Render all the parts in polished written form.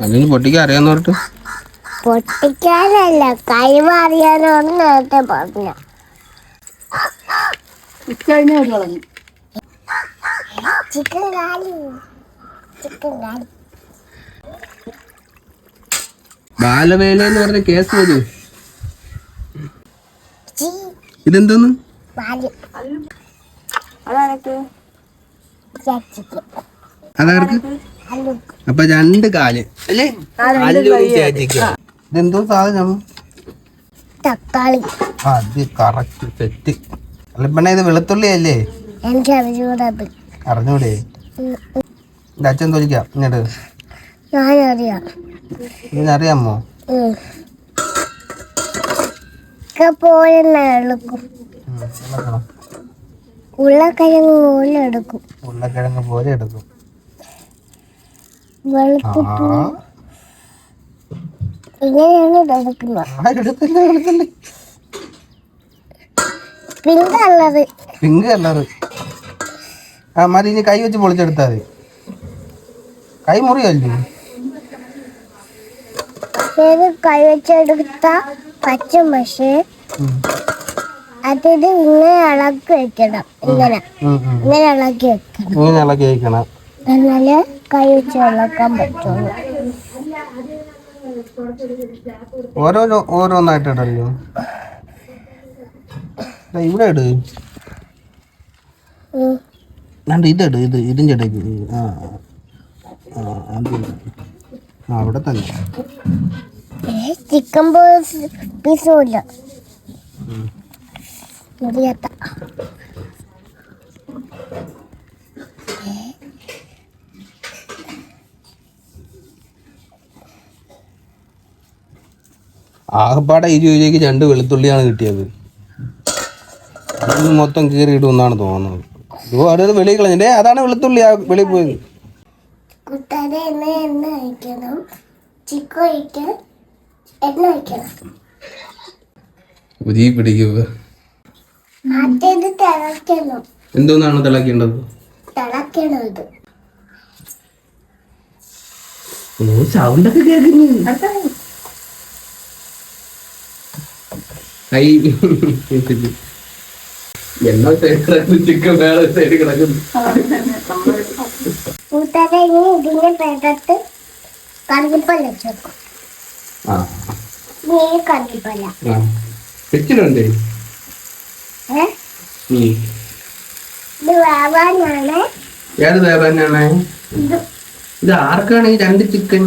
അല്ലെങ്കിൽ പൊട്ടിക്കാൻ അറിയാന്ന് പറഞ്ഞിട്ട് പൊട്ടിക്കാനല്ല കൈമാറിയാനാണ് നേരത്തെ പറഞ്ഞ. ചിക്കൻ കാലി ബാലവേല എന്ന് പറഞ്ഞ കേസ് വരൂ. ഇതെന്തോന്ന്? അതാർക്ക്? അപ്പൊ 2 കാല് അല്ലേ? ഇതെന്തോ സാധനം? തക്കാളി. അത് കറക്റ്റ് സെറ്റ്. അല്ല പെണ്ണ, ഇത് വെളുത്തുള്ളി അല്ലേ? എനിക്ക് അറിഞ്ഞൂടത്. അറിഞ്ഞൂടെ? അച്ഛൻ തൊലിക്കാം ഇങ്ങോട്ട്. ഞാനറിയാം. ഇതിനറിയാമോ? എടുക്കും. ഉരുളക്കിഴങ്ങ് പോലെ എടുക്കും. ഉരുളക്കിഴങ്ങ് പോലെ എടുക്കും. ഇങ്ങനെയാണ് എടുക്കുന്നത്. Pink colour. ആ മതി, ഇനി കൈ വെച്ച് പൊളിച്ചെടുത്താൽ മതി. കൈ മുറിയല്ലേ? കൈ വെച്ചെടുത്ത പച്ച മഷി അതിന് ഇങ്ങനെ ഇളക്കി വെക്കണം. ഇങ്ങനെ ഇളക്കി വെക്കണം. എന്നാലേ കൈ വെച്ച് ഇളക്കാൻ പറ്റുള്ളൂ. ഓരോന്നായിട്ടിടല്ലോ. ഇവിടെ ഇട്. ഇതെട്. ഇതിൻ്റെ ഇടയ്ക്ക്. അവിടെ തന്നെ. ചിക്കൻ പീസുമില്ല. ആകപ്പാടെ ഈ രൂപയ്ക്ക് 2 വെളുത്തുള്ളിയാണ് കിട്ടിയത്. അതൊന്ന് മൊത്തം കീറിയിടുമെന്നാണ് തോന്നുന്നത്. അത് വെളിയിൽ കളഞ്ഞേ. അതാണ് വെളുത്തുള്ളി ആ വെളിയിൽ പോയത്. ഉരി പിടിക്കുക. എന്തോന്നാണ് തിളക്കേണ്ടത്? സൗണ്ടൊക്കെ കേൾക്കുന്നു. എന്നോ ചിക്കൻ വേറെ സൈഡ് കിടക്കുന്നു. വെച്ചിട്ടുണ്ടേ. ഏത് വേവാനാണ്? ഇത് ആർക്കാണ് ഈ 2 ചിക്കൻ?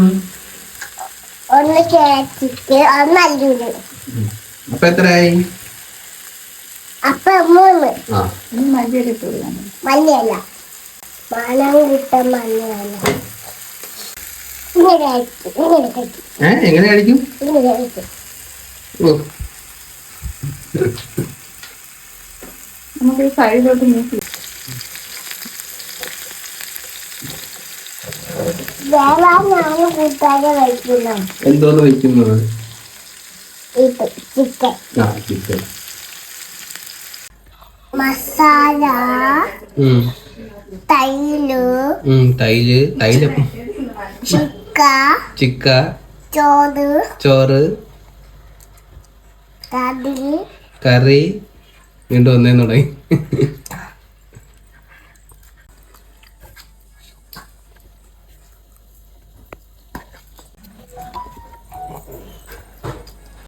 അപ്പൊ എത്രയായി? അപ്പൊ 3. മല്ലിയല്ല, മണം കിട്ടാൻ മല്ലിയല്ല. എങ്ങനെ കഴിക്കും? നമുക്ക് ഈ സൈഡിലോട്ട് നീക്കി. എന്തോന്ന് വയ്ക്കുന്നത്? ചിക്കൻ മസാല, തൈലം, ചിക്ക, ചോറ്, കറി. വീണ്ടും ഒന്നേ തുടങ്ങി.